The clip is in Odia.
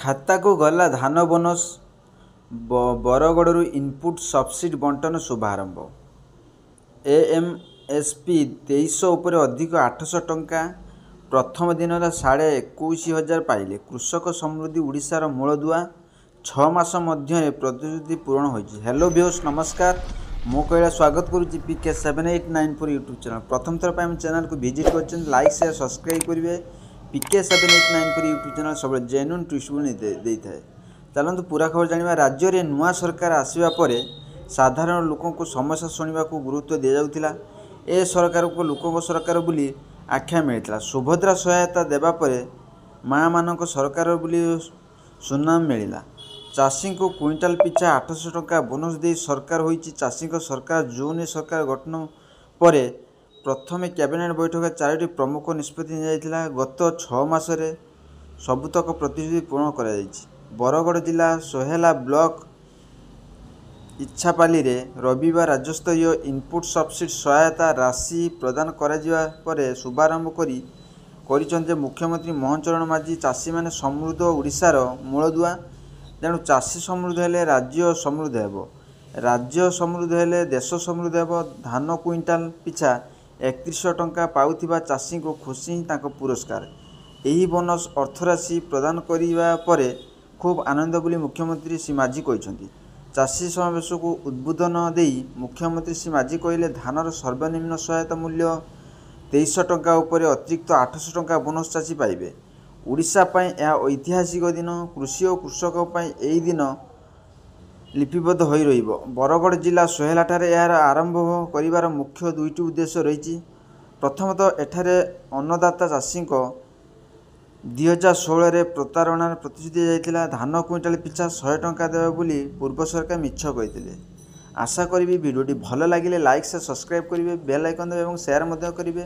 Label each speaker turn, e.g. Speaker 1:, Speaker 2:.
Speaker 1: ଖାତାକୁ ଗଲା ଧାନ ବୋନସ୍। ବରଗଡ଼ରୁ ଇନପୁଟ୍ ସବସିଡି ବଣ୍ଟନ ଶୁଭାରମ୍ଭ। ଏଏମଏସପି 2300 ଉପରେ ଅଧିକ 800 ଟଙ୍କା। ପ୍ରଥମ ଦିନରେ 21,500 ପାଇଲେ କୃଷକ ସମୃଦ୍ଧି ଓଡ଼ିଶାର ମୂଳଦୁଆ। 6 ମାସ ମଧ୍ୟରେ ପ୍ରତିଶ୍ରୁତି ପୂରଣ ହୋଇଛି। ହ୍ୟାଲୋ ଭିଉସ୍, ନମସ୍କାର। ମୁଁ କହିଲା ସ୍ୱାଗତ କରୁଛି PK789 ୟୁଟ୍ୟୁବ୍ ଚ୍ୟାନେଲ୍। ପ୍ରଥମ ଥର ପାଇଁ ଆମ ଚ୍ୟାନେଲକୁ ଭିଜିଟ୍ କରିଛନ୍ତି, ଲାଇକ୍ ସେୟାର ସବସ୍କ୍ରାଇବ୍ କରିବେ। PK789 ୟୁଟ୍ୟୁବ୍ ଚ୍ୟାନେଲ୍ ସବୁବେଳେ ଜେନ୍ୟୁନ୍ ଟ୍ୱିଷ୍ଟବୁଲ୍ ଦେଇଥାଏ। ଚାଲନ୍ତୁ ପୁରା ଖବର ଜାଣିବା। ରାଜ୍ୟରେ ନୂଆ ସରକାର ଆସିବା ପରେ ସାଧାରଣ ଲୋକଙ୍କୁ ସମସ୍ୟା ଶୁଣିବାକୁ ଗୁରୁତ୍ୱ ଦିଆଯାଉଥିଲା। ଏ ସରକାରକୁ ଲୋକଙ୍କ ସରକାର ବୋଲି ଆଖ୍ୟା ମିଳିଥିଲା। ସୁଭଦ୍ରା ସହାୟତା ଦେବା ପରେ ମା'ମାନଙ୍କ ସରକାର ବୋଲି ସୁନାମ ମିଳିଲା। ଚାଷୀଙ୍କୁ କୁଇଣ୍ଟାଲ ପିଛା 800 ଟଙ୍କା ବୋନସ୍ ଦେଇ ସରକାର ହୋଇଛି ଚାଷୀଙ୍କ ସରକାର। ଜୁନ୍ରେ ସରକାର ଗଠନ ପରେ ପ୍ରଥମେ କ୍ୟାବିନେଟ୍ ବୈଠକରେ 4ଟି ପ୍ରମୁଖ ନିଷ୍ପତ୍ତି ନିଆଯାଇଥିଲା। ଗତ 6 ମାସରେ ସବୁତକ ପ୍ରତିଶ୍ରୁତି ପୂରଣ କରାଯାଇଛି। ବରଗଡ଼ ଜିଲ୍ଲା ସୋହେଲା ବ୍ଲକ ଇଚ୍ଛାପାଲିରେ ରବିବାର ରାଜ୍ୟସ୍ତରୀୟ ଇନପୁଟ୍ ସବସିଡି ସହାୟତା ରାଶି ପ୍ରଦାନ କରାଯିବା ପରେ ଶୁଭାରମ୍ଭ କରିଛନ୍ତି ମୁଖ୍ୟମନ୍ତ୍ରୀ ମୋହନ ଚରଣ ମାଝୀ। ଚାଷୀମାନେ ସମୃଦ୍ଧ ଓଡ଼ିଶାର ମୂଳଦୁଆ। ତେଣୁ ଚାଷୀ ସମୃଦ୍ଧ ହେଲେ ରାଜ୍ୟ ସମୃଦ୍ଧ ହେବ। ରାଜ୍ୟ ସମୃଦ୍ଧ ହେଲେ ଦେଶ ସମୃଦ୍ଧ ହେବ। ଧାନ କୁଇଣ୍ଟାଲ ପିଛା 3100 ଟଙ୍କା ପାଉଥିବା ଚାଷୀଙ୍କୁ ଖୁସି ହିଁ ତାଙ୍କ ପୁରସ୍କାର। ଏହି ବୋନସ୍ ଅର୍ଥରାଶି ପ୍ରଦାନ କରିବା ପରେ ଖୁବ୍ ଆନନ୍ଦ ବୋଲି ମୁଖ୍ୟମନ୍ତ୍ରୀ ଶ୍ରୀ ମାଝୀ କହିଛନ୍ତି। ଚାଷୀ ସମାବେଶକୁ ଉଦ୍ବୋଧନ ଦେଇ ମୁଖ୍ୟମନ୍ତ୍ରୀ ଶ୍ରୀ ମାଝୀ କହିଲେ, ଧାନର ସର୍ବନିମ୍ନ ସହାୟତା ମୂଲ୍ୟ 2300 ଟଙ୍କା ଉପରେ ଅତିରିକ୍ତ 800 ଟଙ୍କା ବୋନସ୍ ଚାଷୀ ପାଇବେ। ଓଡ଼ିଶା ପାଇଁ ଏହା ଐତିହାସିକ ଦିନ। କୃଷି ଓ କୃଷକ ପାଇଁ ଏହି ଦିନ ଲିପିବଦ୍ଧ ହୋଇ ରହିବ। ବରଗଡ଼ ଜିଲ୍ଲା ସୋହେଲାଠାରେ ଏହାର ଆରମ୍ଭ କରିବାର ମୁଖ୍ୟ ଦୁଇଟି ଉଦ୍ଦେଶ୍ୟ ରହିଛି। ପ୍ରଥମତଃ, ଏଠାରେ ଅନ୍ନଦାତା ଚାଷୀଙ୍କ 2016ରେ ପ୍ରତାରଣାର ପ୍ରତିଶ୍ରୁତି ଦିଆଯାଇଥିଲା। ଧାନ କୁଇଣ୍ଟାଲ ପିଛା 100 ଟଙ୍କା ଦେବେ ବୋଲି ପୂର୍ବ ସରକାର ମିଛ କହିଥିଲେ। ଆଶା କରିବି ଭିଡ଼ିଓଟି ଭଲ ଲାଗିଲେ ଲାଇକ୍ ସେୟାର ସବସ୍କ୍ରାଇବ୍ କରିବେ, ବେଲ୍ ଆଇକନ୍ ଦେବେ ଏବଂ ସେୟାର ମଧ୍ୟ କରିବେ।